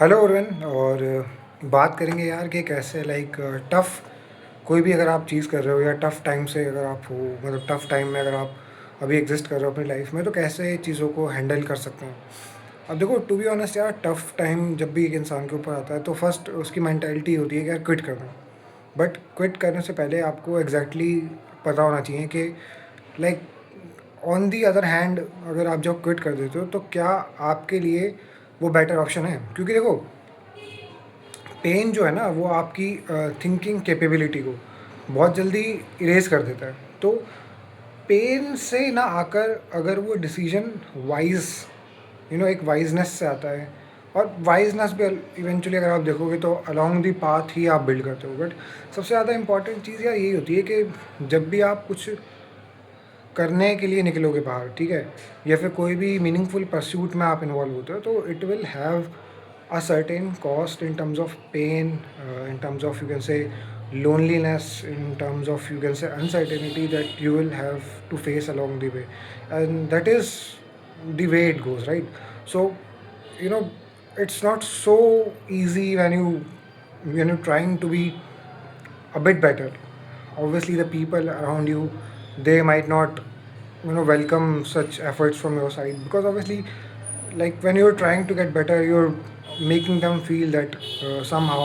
Hello Urvin. और बात करेंगे यार कि कैसे लाइक टफ़ कोई भी अगर आप चीज़ कर रहे हो या टफ़ टाइम से अगर आप हो, मतलब टफ़ टाइम में अगर आप अभी एग्जिस्ट कर रहे हो अपनी लाइफ में, तो कैसे चीज़ों को हैंडल कर सकते हैं। अब देखो, टू बी ऑनेस्ट यार, टफ़ टाइम जब भी एक इंसान के ऊपर आता है तो फर्स्ट उसकी मेंटालिटी होती है कि यार क्विट करना। बट क्विट करने से पहले आपको एग्जैक्टली पता होना चाहिए कि like on the other hand अगर आप जब क्विट कर देते हो तो क्या आपके लिए वो बेटर ऑप्शन है। क्योंकि देखो, पेन जो है ना वो आपकी थिंकिंग कैपेबिलिटी को बहुत जल्दी इरेज कर देता है। तो पेन से ना आकर अगर वो डिसीजन वाइज एक वाइजनेस से आता है, और वाइजनेस भी इवेंचुअली अगर आप देखोगे तो अलोंग दी पाथ ही आप बिल्ड करते हो। बट सबसे ज़्यादा इंपॉर्टेंट चीज़ यार यही होती है कि जब भी आप कुछ करने के लिए निकलोगे बाहर, ठीक है, या फिर कोई भी मीनिंगफुल परस्यूट में आप इन्वॉल्व होते हो, तो it will have a certain cost in terms of pain, in terms of, you can say, loneliness, in terms of, you can say, uncertainty that you will have to face along the way. And that is the way it goes, right? So you know it's not so easy when you're trying to be a bit better. Obviously the people around you, they might not welcome such efforts from your side, because obviously, like, when you're trying to get better, you're making them feel that somehow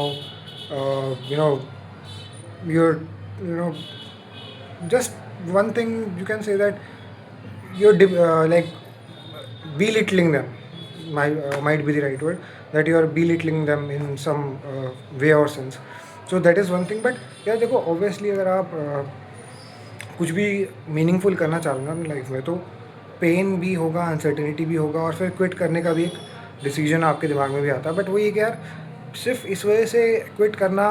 uh, you know you're you know just one thing you can say that like belittling them, might be the right word, that you are belittling them in some way or sense. So that is one thing. But यार देखो, obviously अगर आप कुछ भी meaningful करना चाह रहे हो ना अपनी लाइफ में, तो पेन भी होगा, अनसर्टेनिटी भी होगा, और फिर क्विट करने का भी एक डिसीजन आपके दिमाग में भी आता है। बट वो ये कि यार सिर्फ इस वजह से क्विट करना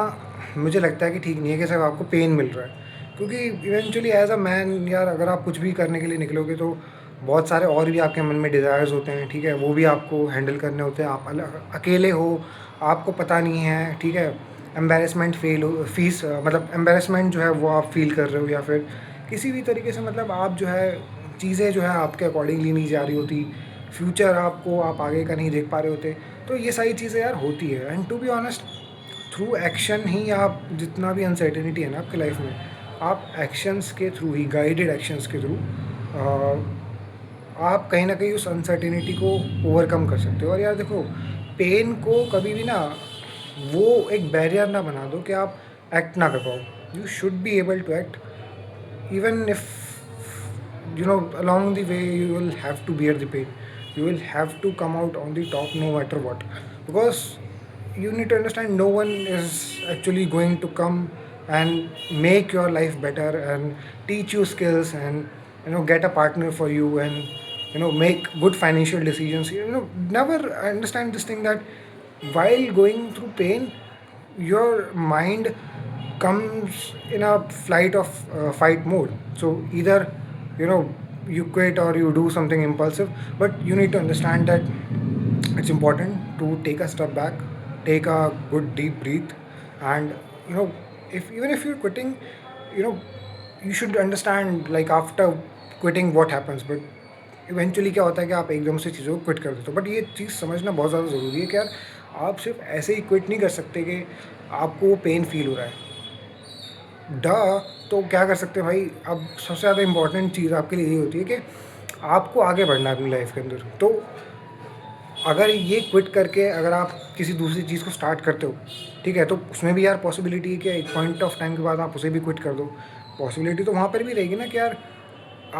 मुझे लगता है कि ठीक नहीं है कि सिर्फ आपको पेन मिल रहा है। क्योंकि इवेंचुअली एज अ मैन यार, अगर आप कुछ भी करने के लिए निकलोगे तो बहुत सारे और भी आपके मन में डिज़ायर्स होते हैं, ठीक है, वो भी आपको हैंडल करने होते हैं। आप अकेले हो, आपको पता नहीं है, ठीक है, एम्बेरसमेंट फेल हो फीस मतलब एम्बेरसमेंट जो है वो आप फील कर रहे हो, या फिर किसी भी तरीके से मतलब आप जो है चीज़ें जो है आपके अकॉर्डिंगली नहीं जा रही होती, फ्यूचर आपको आप आगे का नहीं देख पा रहे होते। तो ये सारी चीज़ें यार होती है। And to be honest, through action ही आप जितना भी अनसर्टेनिटी है ना आपकी लाइफ में, आप एक्शंस के थ्रू ही, गाइडेड एक्शंस के थ्रू आप कहीं ना कहीं उस अनसर्टेनिटी को ओवरकम कर सकते हो। और यार देखो, पेन को कभी भी ना वो एक बैरियर ना बना दो कि आप एक्ट ना कर पाओ। You should be able to act, even if along the way you will have to bear the pain, you will have to come out on the top no matter what. Because you need to understand, no one is actually going to come and make your life better and teach you skills and get a partner for you and make good financial decisions. Never understand this thing that while going through pain, your mind comes in a flight of fight mode. So either you know you quit or you do something impulsive. But you need to understand that it's important to take a step back, take a good deep breath, and you know if even if you're quitting, you know you should understand, like, after quitting what happens. But eventually क्या होता है कि आप एकदम से चीज़ों को quit कर देते हो। बट ये चीज़ समझना बहुत ज़्यादा ज़रूरी है कि यार आप सिर्फ ऐसे ही क्विट नहीं कर सकते कि आपको वो पेन फील हो रहा है। तो क्या कर सकते हैं भाई। अब सबसे ज़्यादा इम्पोर्टेंट चीज़ आपके लिए ये होती है कि आपको आगे बढ़ना है अपनी लाइफ के अंदर। तो अगर ये क्विट करके अगर आप किसी दूसरी चीज़ को स्टार्ट करते हो, ठीक है, तो उसमें भी यार पॉसिबिलिटी है कि एक पॉइंट ऑफ टाइम के बाद आप उसे भी क्विट कर दो। पॉसिबिलिटी तो वहाँ पर भी रहेगी ना कि यार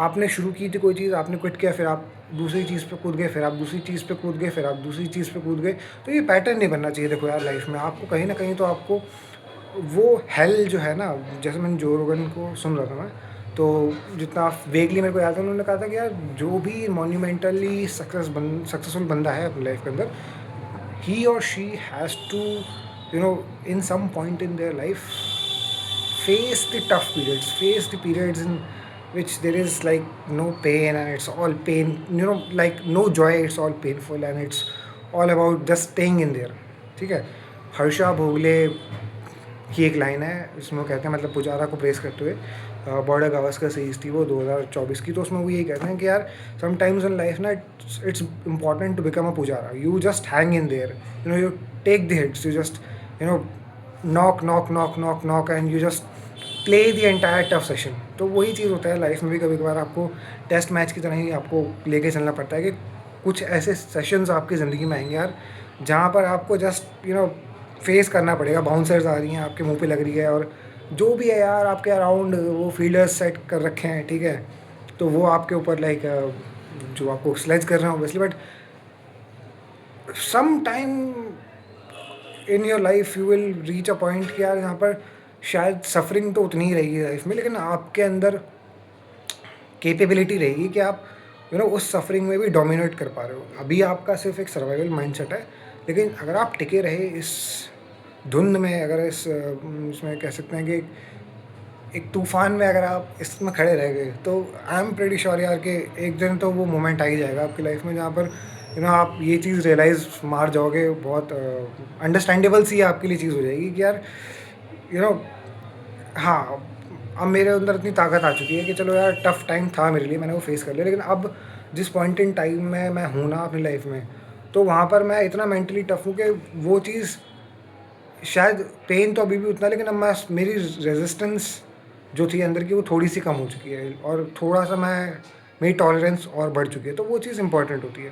आपने शुरू की थी कोई चीज़, आपने क्विट किया, फिर आप दूसरी चीज़ पे कूद गए, फिर आप दूसरी चीज़ पे कूद गए, फिर आप दूसरी चीज़ पे कूद गए। तो ये पैटर्न नहीं बनना चाहिए। देखो यार, लाइफ में आपको कहीं ना कहीं तो आपको वो हेल जो है ना, जैसे मैंने जो रोगन को सुन रहा था मैं, तो जितना वेगली मेरे को याद है, उन्होंने कहा था कि यार जो भी मॉन्यूमेंटली सक्सेसफुल बंदा है अपनी लाइफ के अंदर, he or she has to in some point in their life face the tough periods, face the periods in which there is like no pain and it's all pain, like no joy, it's all painful and it's all about just staying in there. ठीक है, हर्षा भोगले की एक line है, इसमें वो कहते हैं, मतलब पुजारा को प्रेस करते हुए, बॉर्डर गावस्कर सीरीज़ थी वो 2024 की, तो उसमें वो यही कहते हैं कि यार समटाइम्स इन लाइफ ना it's important to become a Pujara, you just hang in there, you take the hits, you just you know knock knock knock knock knock and you just play the entire tough session. तो वही चीज़ होता है life में भी, कभी कभार आपको test match की तरह ही आपको लेके चलना पड़ता है कि कुछ ऐसे सेशंस आपकी ज़िंदगी में आएंगे यार जहाँ पर आपको जस्ट फेस करना पड़ेगा, बाउंसर्स आ रही हैं आपके मुंह पे लग रही है, और जो भी है यार आपके अराउंड वो फील्डर्स सेट कर रखे हैं, ठीक है, तो वो आपके ऊपर लाइक जो आपको स्लेज कर रहे हैं obviously, but some time in your life you will reach a point कि यार यहाँ पर शायद सफरिंग तो उतनी ही रहेगी लाइफ में, लेकिन आपके अंदर कैपेबिलिटी रहेगी कि आप उस सफरिंग में भी डोमिनेट कर पा रहे हो। अभी आपका सिर्फ एक सर्वाइवल माइंडसेट है, लेकिन अगर आप टिके रहे इस धुंध में, अगर इसमें कह सकते हैं कि एक तूफान में अगर आप इसमें खड़े रह गए, तो आई एम प्रेटी श्योर यार कि एक दिन तो वो मोमेंट आ ही जाएगा आपकी लाइफ में जहाँ पर आप ये चीज़ रियलाइज़ मार जाओगे, बहुत अंडरस्टैंडेबल सी आपके लिए चीज़ हो जाएगी कि यार यू नो हाँ, अब मेरे अंदर इतनी ताकत आ चुकी है कि चलो यार टफ टाइम था मेरे लिए, मैंने वो फेस कर लिया, लेकिन अब जिस पॉइंट इन टाइम में मैं हूँ ना अपनी लाइफ में, तो वहाँ पर मैं इतना मेंटली टफ हूँ कि वो चीज़ शायद पेन तो अभी भी उतना, लेकिन अब मैं मेरी रेजिस्टेंस जो थी अंदर की वो थोड़ी सी कम हो चुकी है, और थोड़ा सा मेरी टॉलरेंस और बढ़ चुकी है, तो वो चीज़ इंपॉर्टेंट होती है।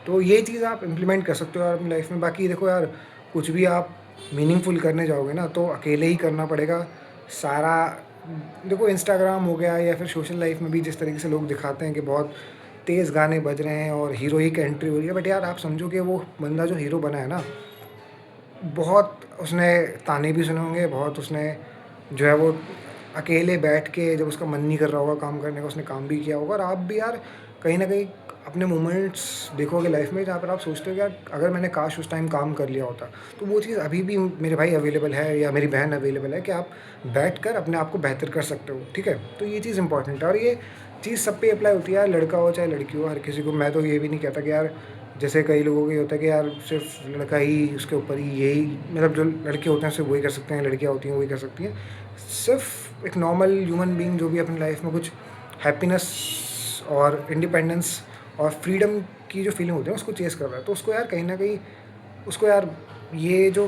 तो ये चीज़ आप इम्प्लीमेंट कर सकते हो यार अपनी लाइफ में। बाकी देखो यार, कुछ भी आप मीनिंगफुल करने जाओगे ना तो अकेले ही करना पड़ेगा सारा। देखो इंस्टाग्राम हो गया या फिर सोशल लाइफ में भी जिस तरीके से लोग दिखाते हैं कि बहुत तेज़ गाने बज रहे हैं और हीरोइक एंट्री हो रही है, बट यार आप समझो कि वो बंदा जो हीरो बना है ना, बहुत उसने ताने भी सुने होंगे, बहुत उसने जो है वो अकेले बैठ के जब उसका मन नहीं कर रहा होगा काम करने का, उसने काम भी किया होगा। और आप भी यार कहीं न कहीं अपने मोमेंट्स देखोगे लाइफ में जहाँ पर आप सोचते हो कि यार अगर मैंने काश उस टाइम काम कर लिया होता, तो वो चीज़ अभी भी मेरे भाई अवेलेबल है या मेरी बहन अवेलेबल है कि आप बैठकर अपने आप को बेहतर कर सकते हो, ठीक है? तो ये चीज़ इंपॉर्टेंट है, और ये चीज़ सब पे अप्लाई होती है यार, लड़का हो चाहे लड़की हो, हर किसी को। मैं तो ये भी नहीं कहता कि यार जैसे कई लोगों को ये होता है कि यार सिर्फ लड़का ही उसके ऊपर ही यही, मतलब जो लड़के होते हैं सिर्फ वही कर सकते हैं, लड़कियाँ होती हैं वही कर सकती हैं। सिर्फ एक नॉर्मल ह्यूमन बीइंग जो भी अपनी लाइफ में कुछ हैप्पीनेस और इंडिपेंडेंस और फ्रीडम की जो फीलिंग होती है उसको चेस कर रहा है, तो उसको यार कहीं ना कहीं उसको यार ये जो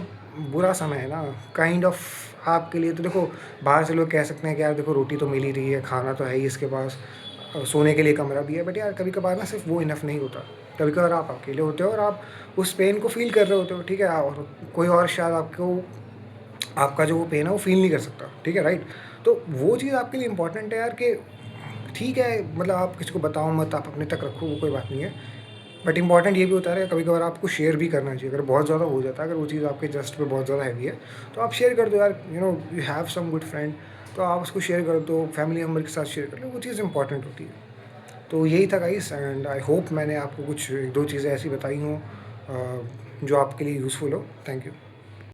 बुरा समय है ना काइंड ऑफ आपके लिए, तो देखो बाहर से लोग कह सकते हैं कि यार देखो रोटी तो मिल ही रही है, खाना तो है ही इसके पास, सोने के लिए कमरा भी है, बट यार कभी कभार ना सिर्फ वो इनफ नहीं होता। कभी कभार आप अकेले होते हो और आप उस पेन को फील कर रहे होते हो, ठीक है, और कोई और शायद आपको आपका जो वो पेन है वो फील नहीं कर सकता, ठीक है, राइट? तो वो चीज़ आपके लिए इंपॉर्टेंट है यार कि ठीक है, मतलब आप किसी को बताओ मत, आप अपने तक रखो, वो कोई बात नहीं है, बट इंपॉर्टेंट ये भी होता है कभी कभार आपको शेयर भी करना चाहिए। अगर बहुत ज़्यादा हो जाता है, अगर वो चीज़ आपके जस्ट पे बहुत ज़्यादा हैवी है, तो आप शेयर कर दो यार, you have some good friend, तो आप उसको शेयर कर दो, फैमिली मेम्बर के साथ शेयर कर लो, वो चीज़ इंपॉर्टेंट होती है। तो यही था गाइस, एंड आई होप मैंने आपको कुछ एक दो चीज़ें ऐसी बताई हों जो आपके लिए यूज़फुल हो। Thank you.